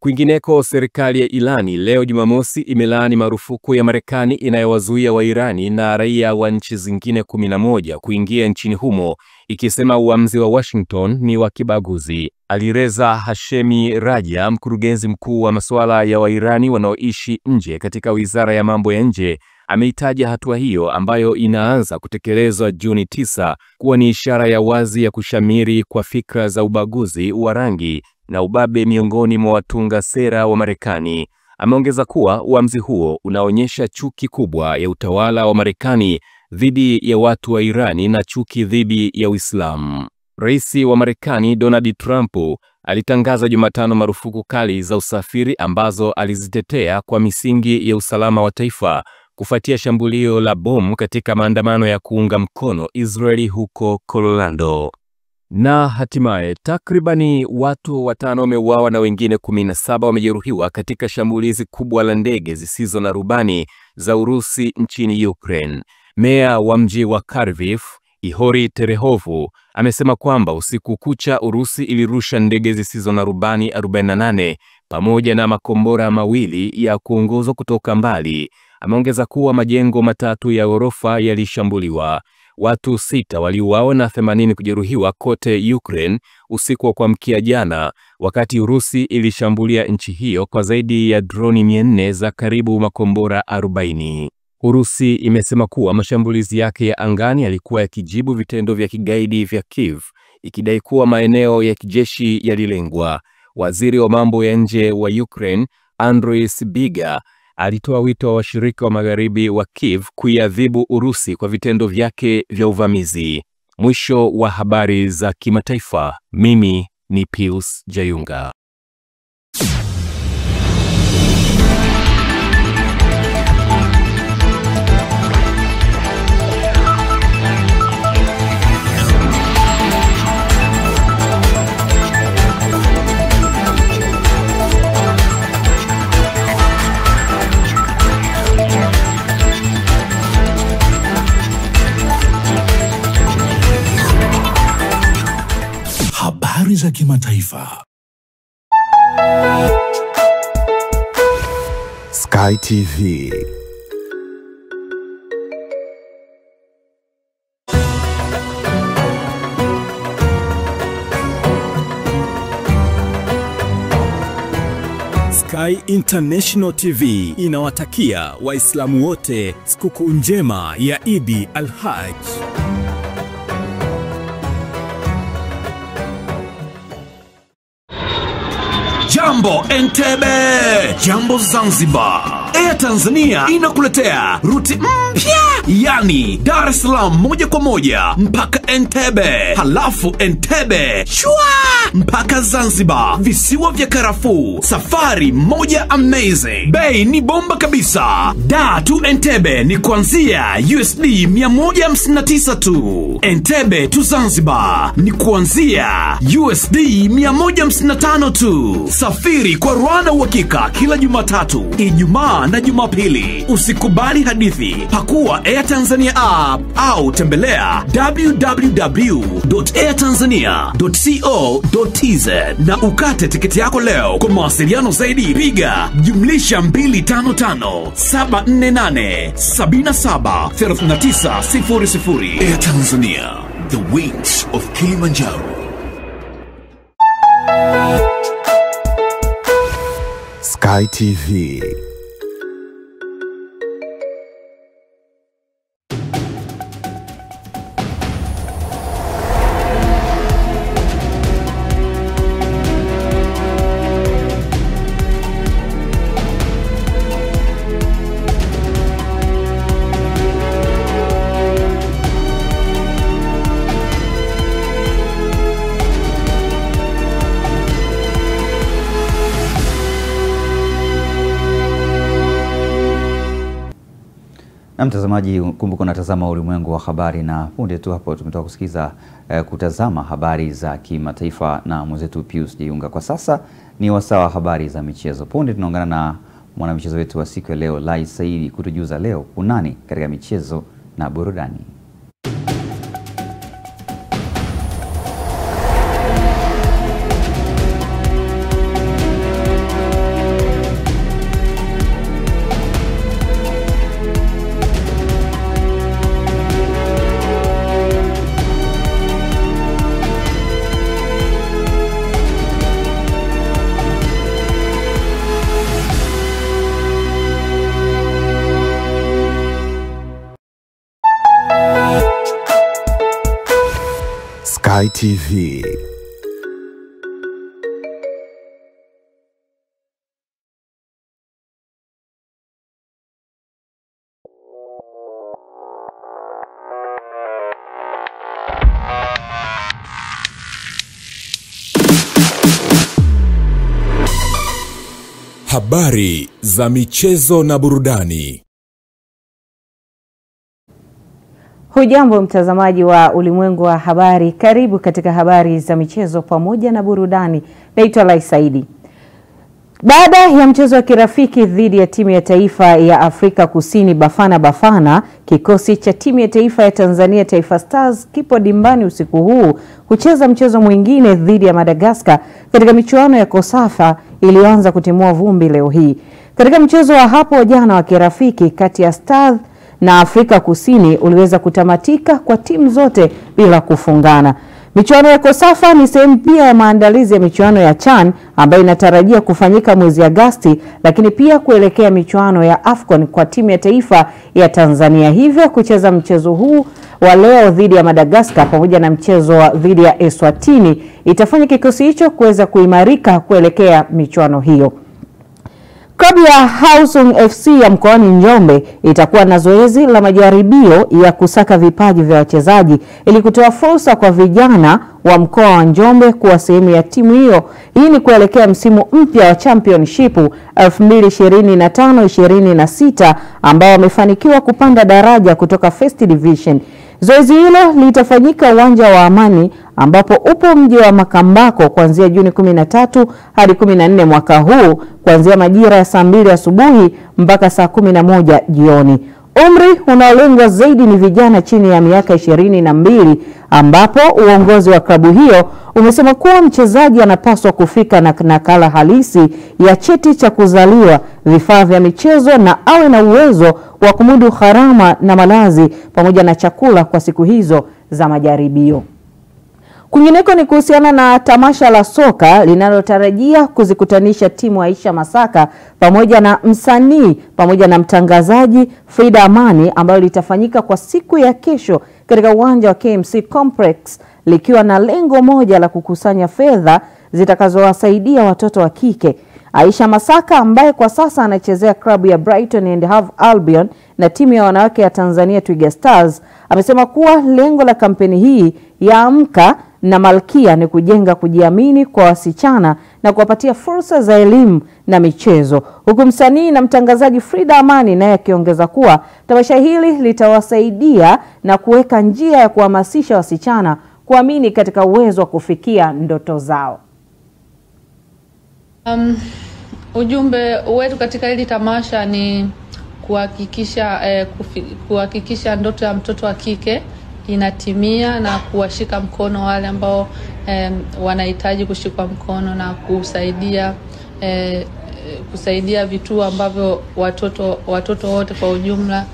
Kwingineko, serikali ya Irani leo Jumamosi imelaani marufuku ya Marekani inayowazuia Wairani na raia wa nchi zingine 11 kuingia nchini humo, ikisema uamuzi wa Washington ni wa kibaguzi. Alireza Hashemi Raja, mkurugenzi mkuu wa masuala ya Wairani wanaoishi nje katika Wizara ya Mambo ya Nje, ameitaja hatua hiyo ambayo inaanza kutekelezwa Juni 9 kuwa ni ishara ya wazi ya kushamiri kwa fikra za ubaguzi wa rangi na ubabe miongoni mwa watunga sera wa Marekani. Ameongeza kuwa uamuzi huo unaonyesha chuki kubwa ya utawala wa Marekani dhidi ya watu wa Irani na chuki dhidi ya Uislamu. Rais wa Marekani Donald Trump alitangaza Jumatano marufuku kali za usafiri ambazo alizitetea kwa misingi ya usalama wa taifa kufuatia shambulio la bomu katika maandamano ya kuunga mkono Israeli huko Colorado. Na hatimaye takribani watu 5 wameuawa na wengine 17 wamejeruhiwa katika shambulizi kubwa la ndege zisizo na rubani za Urusi nchini Ukraine. Meya wa mji wa Kharkiv, Ihori Terehovu, amesema kwamba usiku kucha Urusi ilirusha ndege zisizo na rubani 48 pamoja na makombora mawili ya kuongozwa kutoka mbali. Ameongeza kuwa majengo 3 ya ghorofa yalishambuliwa. Watu 6 waliuawa na 80 kujeruhiwa kote Ukraine usiku wa kuamkia jana, wakati Urusi ilishambulia nchi hiyo kwa zaidi ya droni 400 za karibu makombora 40. Urusi imesema kuwa mashambulizi yake ya angani yalikuwa yakijibu vitendo vya kigaidi vya Kiev, ikidai kuwa maeneo ya kijeshi yalilengwa. Waziri wa mambo ya nje wa Ukraine, Andriy Sybiga, alitoa wito wa washirika wa magharibi wa Kiev kuiadhibu Urusi kwa vitendo vyake vya uvamizi. Mwisho wa habari za kimataifa. Mimi ni Pius Jayunga. Habari za kimataifa. Sky TV. Sky International TV inawatakia Waislamu wote sikukuu njema ya Eid al-Hajj. Jambo Entebbe, jambo Zanzibar. Air Tanzania inakuletea ruti mpya, yani Dar es Salaam moja kwa moja mpaka Entebbe, halafu Entebbe shwa mpaka Zanzibar, visiwa vya karafuu. Safari moja amazing, bei ni bomba kabisa. Dar to Entebbe ni kuanzia USD 159 tu. Entebbe to Zanzibar ni kuanzia USD 155 tu. Safiri kwa Rwanda uhakika kila Jumatatu, Ijumaa na Jumapili. Usikubali hadithi. Pakua Air Tanzania app au tembelea www.airtanzania.co.tz na ukate tiketi yako leo. Kwa mawasiliano zaidi piga +255 748 77 3900. Air Tanzania, the wings of Kilimanjaro. Sky TV. Na mtazamaji, kumbuka unatazama Ulimwengu wa Habari, na punde tu hapo tumetoka kusikiza kutazama habari za kimataifa na mwenzetu Pius Jayunga. Kwa sasa ni wasaa wa habari za michezo. Punde tunaungana na mwanamichezo wetu wa siku ya leo, Lai Saidi, kutujuza leo kunani katika michezo na burudani. Sky TV. Habari za michezo na burudani. Hujambo mtazamaji wa Ulimwengu wa Habari, karibu katika habari za michezo pamoja na burudani. Naitwa Lai Saidi. Baada ya mchezo wa kirafiki dhidi ya timu ya taifa ya Afrika Kusini Bafana Bafana, kikosi cha timu ya taifa ya Tanzania Taifa Stars kipo dimbani usiku huu kucheza mchezo mwingine dhidi ya Madagascar katika michuano ya Kosafa iliyoanza kutimua vumbi leo hii. Katika mchezo wa hapo jana wa kirafiki kati ya Stars na Afrika Kusini uliweza kutamatika kwa timu zote bila kufungana. Michuano ya Kosafa ni sehemu pia ya maandalizi ya michuano ya CHAN ambayo inatarajia kufanyika mwezi Agosti, lakini pia kuelekea michuano ya AFCON kwa timu ya taifa ya Tanzania. Hivyo kucheza mchezo huu wa leo dhidi ya Madagascar pamoja na mchezo dhidi ya Eswatini itafanya kikosi hicho kuweza kuimarika kuelekea michuano hiyo. Klabu ya Hausung FC ya mkoani Njombe itakuwa na zoezi la majaribio ya kusaka vipaji vya wachezaji ili kutoa fursa kwa vijana wa mkoa wa Njombe kuwa sehemu ya timu hiyo. Hii ni kuelekea msimu mpya wa Championship 2025-26 ambao wamefanikiwa kupanda daraja kutoka First Division. Zoezi hilo litafanyika uwanja wa Amani ambapo upo mji wa Makambako kuanzia Juni 13 hadi 14 mwaka huu kuanzia majira ya saa 2 asubuhi mpaka saa 11 jioni. Umri unaolengwa zaidi ni vijana chini ya miaka 22 ambapo uongozi wa klabu hiyo umesema kuwa mchezaji anapaswa kufika na nakala halisi ya cheti cha kuzaliwa, vifaa vya michezo na awe na uwezo wa kumudu gharama na malazi pamoja na chakula kwa siku hizo za majaribio. Kwingineko ni kuhusiana na tamasha la soka linalotarajia kuzikutanisha timu Aisha Masaka pamoja na msanii pamoja na mtangazaji Frida Amani ambalo litafanyika kwa siku ya kesho katika uwanja wa KMC Complex likiwa na lengo moja la kukusanya fedha zitakazowasaidia watoto wa kike. Aisha Masaka ambaye kwa sasa anachezea klabu ya Brighton and Hove Albion na timu ya wanawake ya Tanzania Twiga Stars amesema kuwa lengo la kampeni hii ya Amka na Malkia ni kujenga kujiamini kwa wasichana na kuwapatia fursa za elimu na michezo. Huku msanii na mtangazaji Frida Amani naye akiongeza kuwa tamasha hili litawasaidia na kuweka njia ya kuhamasisha wasichana kuamini katika uwezo wa kufikia ndoto zao. Ujumbe wetu katika hili tamasha ni kuhakikisha ndoto ya mtoto wa kike inatimia na kuwashika mkono wale ambao wanahitaji kushikwa mkono na kusaidia vituo ambavyo watoto wote kwa ujumla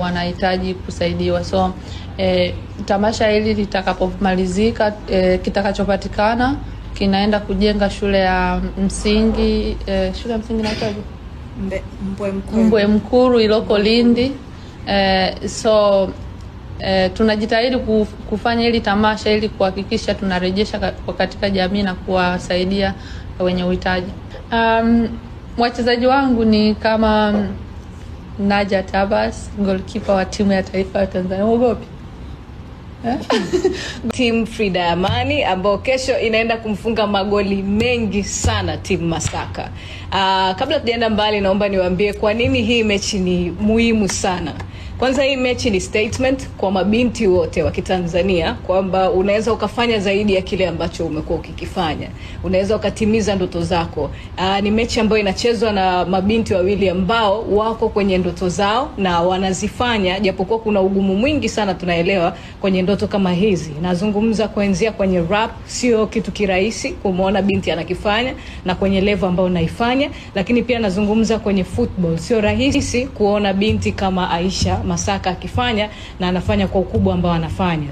wanahitaji kusaidiwa. So tamasha hili litakapomalizika, kitakachopatikana kinaenda kujenga shule ya msingi inaitwa Mbwe Mkuru iloko Lindi. Tunajitahidi kufanya hili tamasha ili kuhakikisha tunarejesha katika jamii na kuwasaidia wenye uhitaji. Wachezaji wangu ni kama Najat Abbas, goalkeeper wa timu ya taifa ya Tanzania. Ugopi? Team Frida Amani ambao kesho inaenda kumfunga magoli mengi sana timu Masaka. Kabla tujaenda mbali, naomba niwaambie kwa nini hii mechi ni muhimu sana. Kwanza, hii mechi ni statement kwa mabinti wote wa Kitanzania kwamba unaweza ukafanya zaidi ya kile ambacho umekuwa ukikifanya. Unaweza ukatimiza ndoto zako. Ni mechi ambayo inachezwa na mabinti wawili ambao wako kwenye ndoto zao na wanazifanya, japokuwa kuna ugumu mwingi sana tunaelewa kwenye ndoto kama hizi. Nazungumza kuanzia kwenye rap, sio kitu kirahisi kumuona binti anakifanya na kwenye level ambayo naifanya, lakini pia nazungumza kwenye football, sio rahisi kuona binti kama Aisha Masaka akifanya na anafanya kwa ukubwa ambao anafanya.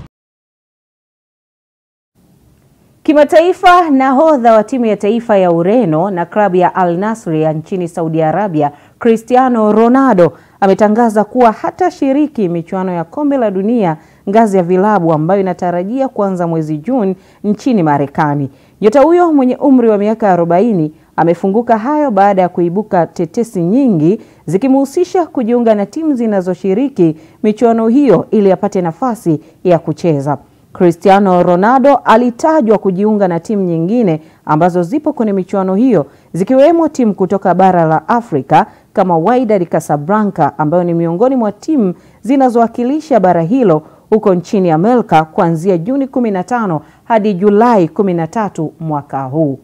Kimataifa, nahodha wa timu ya taifa ya Ureno na klabu ya Al Nassr ya nchini Saudi Arabia, Cristiano Ronaldo ametangaza kuwa hatashiriki michuano ya Kombe la Dunia ngazi ya vilabu ambayo inatarajia kuanza mwezi Juni nchini Marekani. Nyota huyo mwenye umri wa miaka 40 amefunguka hayo baada ya kuibuka tetesi nyingi zikimhusisha kujiunga na timu zinazoshiriki michuano hiyo ili apate nafasi ya kucheza. Cristiano Ronaldo alitajwa kujiunga na timu nyingine ambazo zipo kwenye michuano hiyo, zikiwemo timu kutoka bara la Afrika kama Wydad Casablanca ambayo ni miongoni mwa timu zinazowakilisha bara hilo huko nchini Amerika kuanzia Juni 15 hadi Julai 13 mwaka huu.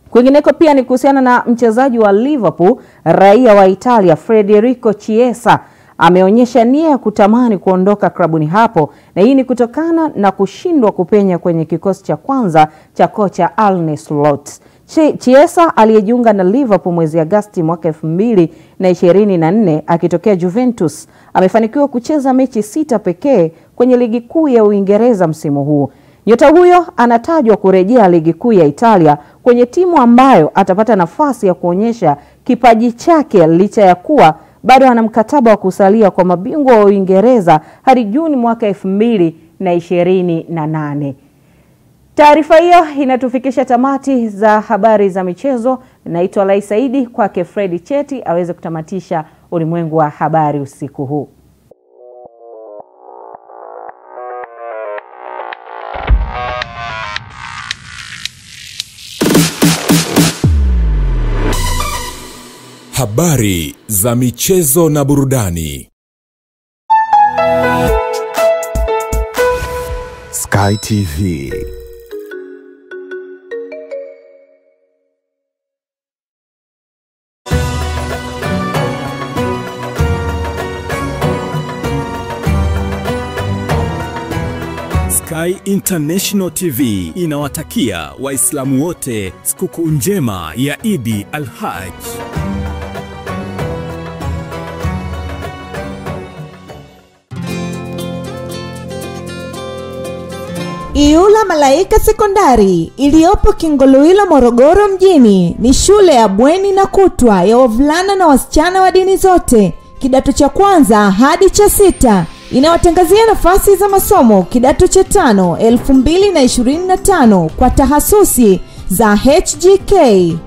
Kwingineko pia ni kuhusiana na mchezaji wa Liverpool raia wa Italia Federico Chiesa ameonyesha nia ya kutamani kuondoka klabuni hapo, na hii ni kutokana na kushindwa kupenya kwenye kikosi cha kwanza cha kocha Arne Slot. Chiesa aliyejiunga na Liverpool mwezi Agosti mwaka 2024 akitokea Juventus amefanikiwa kucheza mechi 6 pekee kwenye ligi kuu ya Uingereza msimu huu. Nyota huyo anatajwa kurejea ligi kuu ya Italia kwenye timu ambayo atapata nafasi ya kuonyesha kipaji chake licha ya kuwa bado ana mkataba wa kusalia kwa mabingwa wa Uingereza hadi Juni mwaka 2028. Taarifa hiyo inatufikisha tamati za habari za michezo. Naitwa Lai Saidi, kwake Fredi Cheti aweze kutamatisha ulimwengu wa habari usiku huu. Habari za michezo na burudani. Sky TV. Sky International TV inawatakia Waislamu wote sikukuu njema ya Idi al-Hajj. Iyula Malaika Sekondari iliyopo Kingoluila Morogoro mjini ni shule ya bweni na kutwa ya wavulana na wasichana wa dini zote, kidato cha kwanza hadi cha 6. Inawatangazia nafasi za masomo kidato cha 5 2025 kwa tahasusi za HGK,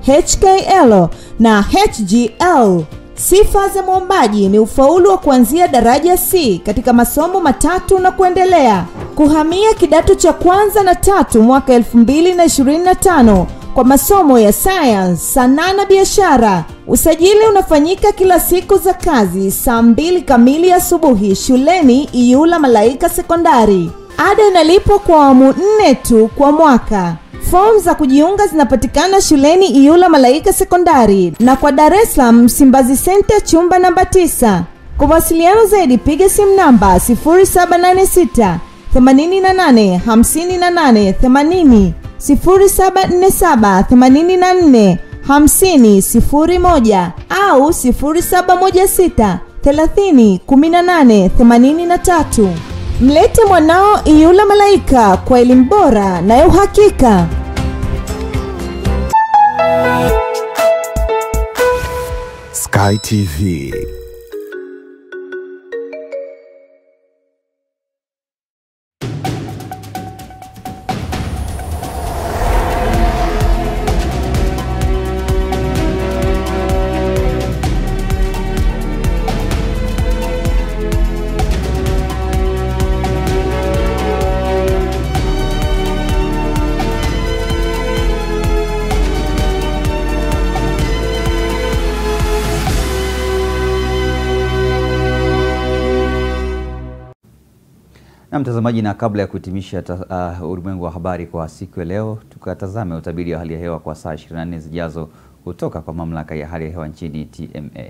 HKL na HGL. Sifa za mwombaji ni ufaulu wa kuanzia daraja C katika masomo matatu na kuendelea. Kuhamia kidato cha kwanza na 3 mwaka 2025 kwa masomo ya science, sanaa na biashara. Usajili unafanyika kila siku za kazi saa 2 kamili asubuhi shuleni Iyula Malaika Sekondari. Ada inalipwa kwa awamu 4 tu kwa mwaka. Form za kujiunga zinapatikana shuleni Iyula Malaika Sekondari na kwa Dar es Salaam Msimbazi Center chumba namba 9. Kwa mawasiliano zaidi piga simu namba 0786 88 58 80, 0747 84 50 01 au 0716 30 18 83. Mlete mwanao Iyula Malaika kwa elimu bora na ya uhakika. Sky TV. Na mtazamaji, na kabla ya kuhitimisha ulimwengu wa habari kwa siku ya leo, tukatazame utabiri wa hali ya hewa kwa saa 24 zijazo kutoka kwa mamlaka ya hali ya hewa nchini TMA.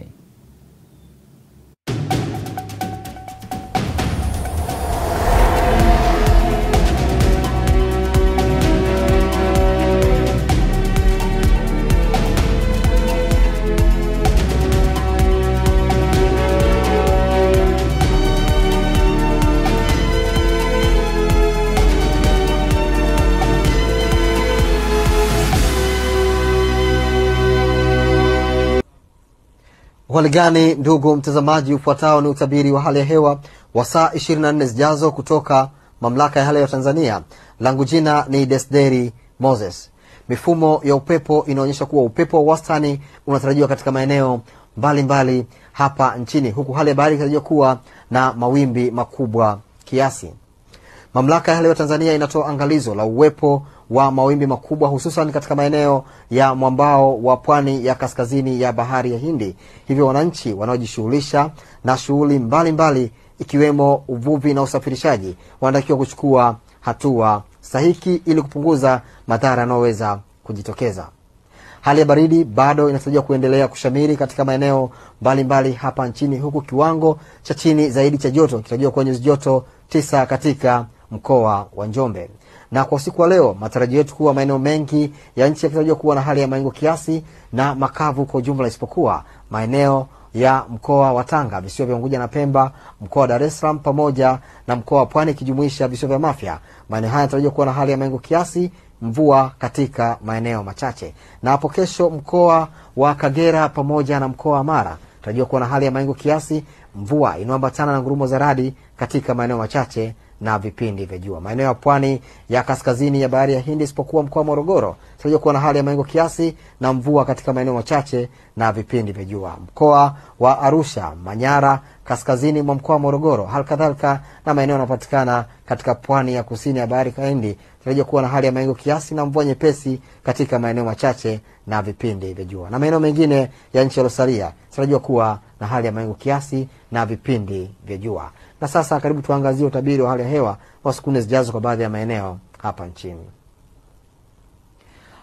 Waligani ndugu mtazamaji, ufuatao ni utabiri wa hali ya hewa wa saa 24 zijazo kutoka mamlaka ya hali ya Tanzania. Langu jina ni Desderi Moses. Mifumo ya upepo inaonyesha kuwa upepo wa wastani unatarajiwa katika maeneo mbalimbali hapa nchini, huku hali ya bahari inatarajiwa kuwa na mawimbi makubwa kiasi. Mamlaka ya hali ya Tanzania inatoa angalizo la uwepo wa mawimbi makubwa hususan katika maeneo ya mwambao wa pwani ya kaskazini ya bahari ya Hindi. Hivyo wananchi wanaojishughulisha na shughuli mbalimbali ikiwemo uvuvi na usafirishaji wanatakiwa kuchukua hatua stahiki ili kupunguza madhara yanayoweza kujitokeza. Hali ya baridi bado inatarajiwa kuendelea kushamiri katika maeneo mbalimbali hapa nchini, huku kiwango cha chini zaidi cha joto kitarajiwa kwa nyuzi joto 9 katika mkoa wa Njombe. Na kwa usiku wa leo matarajio yetu kuwa maeneo mengi ya nchi yakitarajiwa kuwa na hali ya mawingu kiasi na makavu kwa ujumla, isipokuwa maeneo ya mkoa wa Tanga, visiwa vya Unguja na Pemba, mkoa wa Dar es Salaam pamoja na mkoa wa Pwani kijumuisha visiwa vya Mafia. Maeneo haya yanatarajiwa kuwa na hali ya mawingu kiasi, mvua katika maeneo machache. Na hapo kesho mkoa wa Kagera pamoja na mkoa wa Mara yanatarajiwa kuwa na hali ya mawingu kiasi, mvua inayoambatana na ngurumo za radi katika maeneo machache na vipindi vya jua. Maeneo ya pwani ya kaskazini ya bahari ya Hindi isipokuwa mkoa wa Morogoro tunajua kuwa na hali ya mawingu kiasi na mvua katika maeneo machache na vipindi vya jua. Mkoa wa Arusha, Manyara, kaskazini mwa mkoa wa Morogoro, halikadhalika na maeneo yanayopatikana katika pwani ya kusini ya bahari ya Hindi tunajua kuwa na hali ya mawingu kiasi na mvua nyepesi katika maeneo machache na vipindi vya jua. Na maeneo mengine ya nchi yaliyosalia tunajua kuwa na hali ya mawingu kiasi na vipindi vya jua. Na sasa karibu tuangazie utabiri wa hali ya hewa wa siku 4 zijazo kwa baadhi ya maeneo hapa nchini.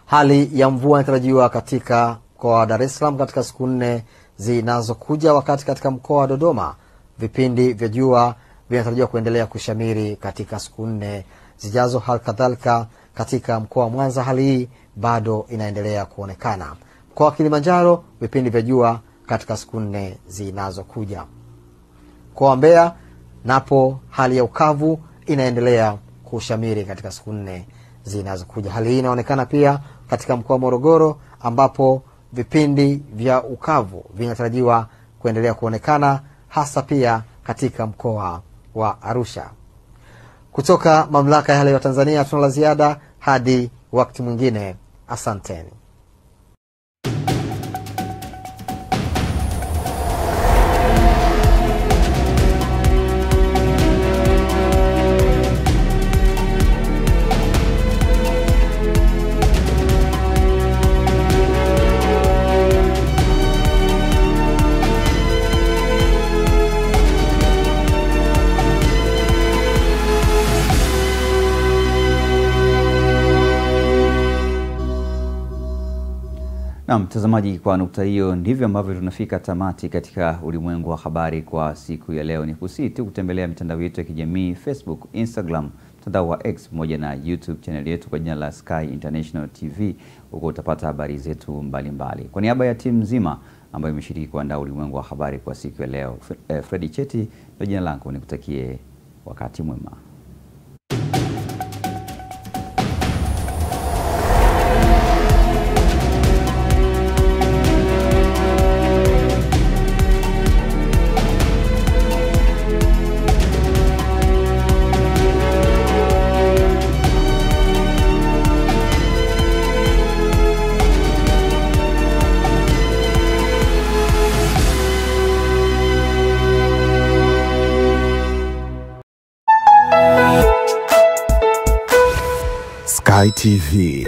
Hali ya mvua inatarajiwa katika mkoa wa Dar es Salaam katika siku 4 zinazokuja, wakati katika mkoa wa Dodoma vipindi vya jua vinatarajiwa kuendelea kushamiri katika siku 4 zijazo. Hali kadhalika katika mkoa wa Mwanza hali hii bado inaendelea kuonekana. Mkoa wa Kilimanjaro vipindi vya jua katika siku 4 zinazokuja. Mkoa wa Mbeya napo hali ya ukavu inaendelea kushamiri katika siku 4 zinazokuja. Hali hii inaonekana pia katika mkoa wa Morogoro ambapo vipindi vya ukavu vinatarajiwa kuendelea kuonekana, hasa pia katika mkoa wa Arusha. Kutoka mamlaka ya hali ya Tanzania tuna la ziada hadi wakati mwingine. Asanteni. Na mtazamaji, kwa nukta hiyo ndivyo ambavyo tunafika tamati katika ulimwengu wa habari kwa siku ya leo. Ni kusii tu kutembelea mitandao yetu ya kijamii Facebook, Instagram, mtandao wa X pamoja na YouTube channel yetu kwa jina la Sky International TV. Huko utapata habari zetu mbalimbali. Kwa niaba ya timu nzima ambayo imeshiriki kuandaa ulimwengu wa habari kwa siku ya leo, Freddy Cheti ndio jina langu, nikutakie wakati mwema. Sky TV.